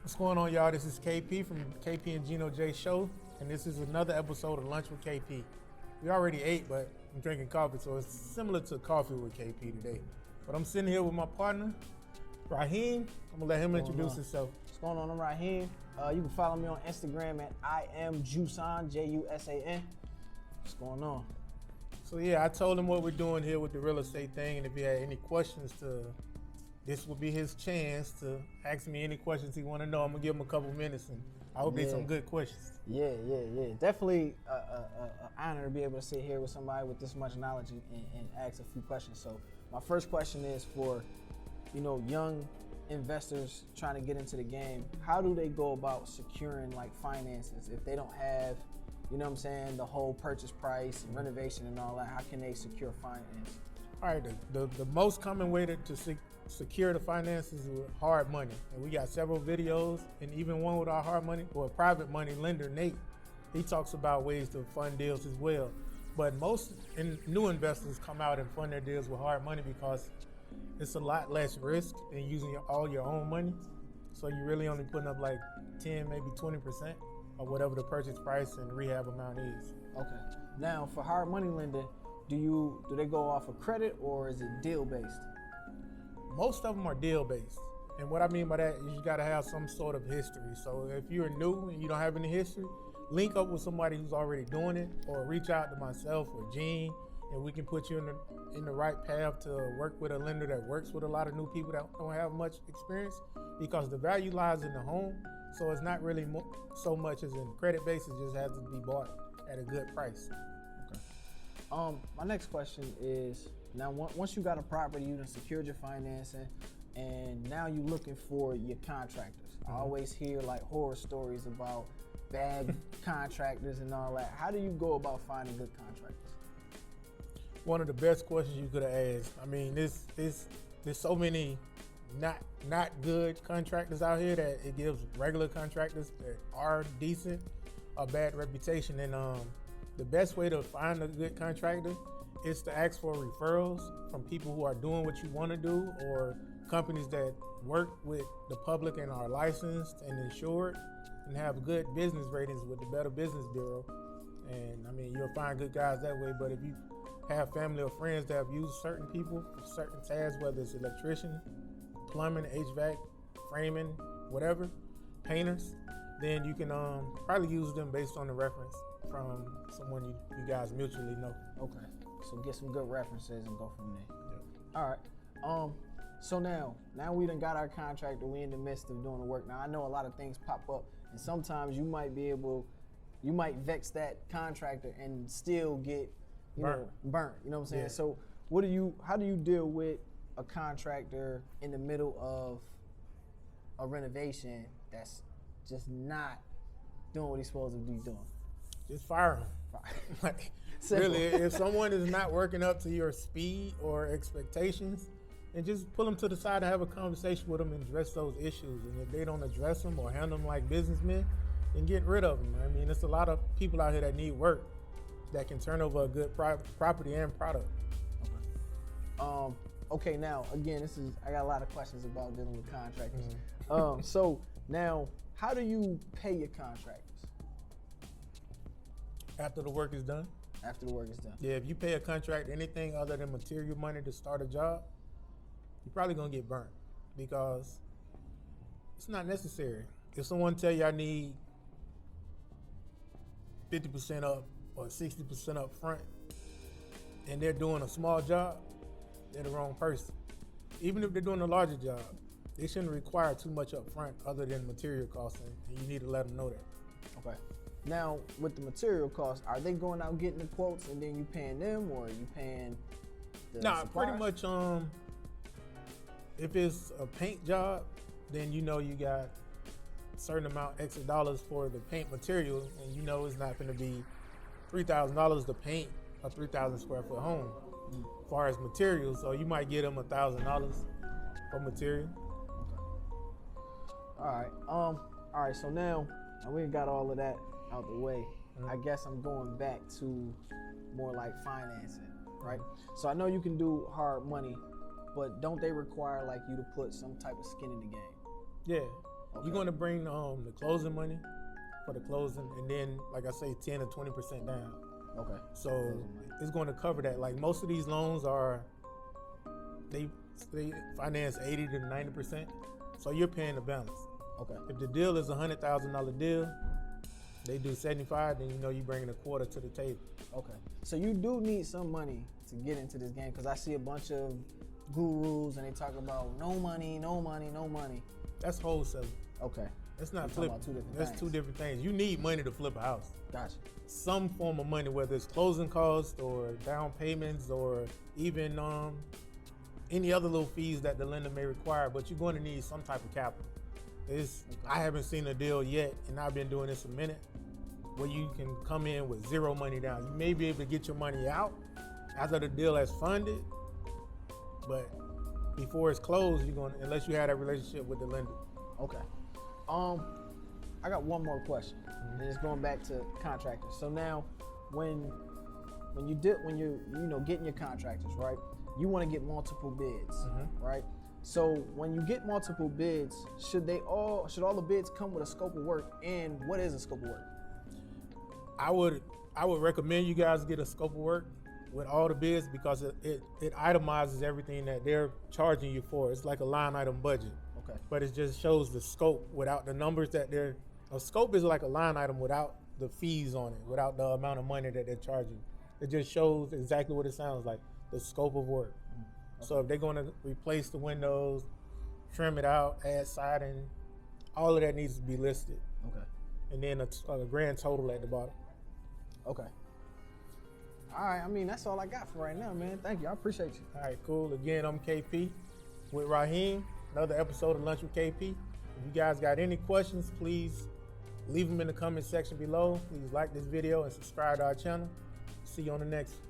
What's going on, y'all? This is KP from KP and Gino J Show, and this is another episode of Lunch with KP. We already ate, but I'm drinking coffee, so it's similar to coffee with KP today. But I'm sitting here with my partner, Raheem. I'm gonna let him introduce himself. What's going on? I'm Raheem. You can follow me on Instagram at IamJusan, Jusan. What's going on? So yeah, I told him what we're doing here with the real estate thing, and if he had any questions, this would be his chance to ask me any questions he want to know. I'm gonna give him a couple minutes, and I hope they're some good questions. Yeah. Definitely an honor to be able to sit here with somebody with this much knowledge and ask a few questions. So my first question is for, young investors trying to get into the game. How do they go about securing like finances if they don't have, the whole purchase price and renovation and all that? How can they secure finance? All right, the most common way to secure the finances is with hard money. And we got several videos, and even one with our hard money or private money lender, Nate. He talks about ways to fund deals as well. But most new investors come out and fund their deals with hard money because it's a lot less risk than using all your own money. So you're really only putting up like 10, maybe 20% of whatever the purchase price and rehab amount is. Okay. Now for hard money lending, do they go off of credit or is it deal based? Most of them are deal based. And what I mean by that is you gotta have some sort of history. So if you're new and you don't have any history, link up with somebody who's already doing it, or reach out to myself or Gene, and we can put you in the right path to work with a lender that works with a lot of new people that don't have much experience, because the value lies in the home. So it's not really so much as in credit base, it just has to be bought at a good price. Okay. My next question is, now once you got a property, you done secured your financing, and now you're looking for your contractors. I always hear like horror stories about bad contractors and all that. How do you go about finding good contractors? One of the best questions you could have asked. I mean, there's so many not good contractors out here that it gives regular contractors that are decent a bad reputation. And the best way to find a good contractor is to ask for referrals from people who are doing what you want to do, or companies that work with the public and are licensed and insured and have good business ratings with the Better Business Bureau. And I mean, you'll find good guys that way. But if you have family or friends that have used certain people for certain tasks, whether it's electrician, plumbing, HVAC, framing, whatever, painters, then you can probably use them based on the reference from someone you guys mutually know. Okay, so get some good references and go from there. Yep. All right. So now we done got our contractor. We in the midst of doing the work. Now I know a lot of things pop up, and sometimes you might vex that contractor and still get burnt. You know what I'm saying? Yeah. So how do you deal with a contractor in the middle of a renovation that's just not doing what he's supposed to be doing? Just fire him. Like, really, if someone is not working up to your speed or expectations, and just pull them to the side and have a conversation with them and address those issues. And if they don't address them or handle them like businessmen, then get rid of them. I mean, there's a lot of people out here that need work that can turn over a good property and product. Okay. Okay, now, again, I got a lot of questions about dealing with contractors. So now, how do you pay your contractors? After the work is done? After the work is done. Yeah, if you pay a contractor anything other than material money to start a job, you're probably gonna get burnt because it's not necessary. If someone tell you I need 50% up or 60% up front and they're doing a small job, they're the wrong person. Even if they're doing a larger job, they shouldn't require too much up front other than material costing, and you need to let them know that. Okay. Now, with the material costs, are they going out getting the quotes and then you paying them, or are you paying the suppliers? Pretty much, if it's a paint job, then you got a certain amount extra dollars for the paint material, and it's not going to be $3,000 to paint a 3,000 square foot home. As far as materials, so you might get them $1,000 for material. Okay. All right. So now we got all of that out the way. I guess I'm going back to more like financing, right? So I know you can do hard money, but don't they require like you to put some type of skin in the game? Yeah. Okay. You're going to bring the closing money for the closing, and then, like I say, 10 or 20% down. Okay. So it's going to cover that. Like most of these loans are, they finance 80 to 90%. So you're paying the balance. Okay. If the deal is a $100,000 deal, they do 75, then you know you're bringing a quarter to the table. Okay. So you do need some money to get into this game, because I see a bunch of gurus and they talk about no money, no money, no money. That's wholesaling. Okay. That's not We're talking flipping. about two different That's things. two different things. You need money to flip a house. Gotcha. Some form of money, whether it's closing costs or down payments or even any other little fees that the lender may require, but you're going to need some type of capital. I haven't seen a deal yet, and I've been doing this a minute, where you can come in with zero money down. You may be able to get your money out after the deal has funded, but before it's closed, unless you have that relationship with the lender. Okay. I got one more question, and it's going back to contractors. So now, when you're getting your contractors, right? You want to get multiple bids, right? So when you get multiple bids, should all the bids come with a scope of work? And what is a scope of work? I would recommend you guys get a scope of work with all the bids, because it itemizes everything that they're charging you for. It's like a line item budget. Okay. But it just shows the scope without the numbers that a scope is like a line item without the fees on it, without the amount of money that they're charging. It just shows exactly what it sounds like, the scope of work. Okay. So if they're going to replace the windows, trim it out, add siding, all of that needs to be listed. Okay. And then a grand total at the bottom. Okay. All right, I mean, that's all I got for right now, man. Thank you, I appreciate you. All right, cool. Again, I'm KP with Raheem. Another episode of Lunch with KP. If you guys got any questions, please leave them in the comment section below. Please like this video and subscribe to our channel. See you on the next one.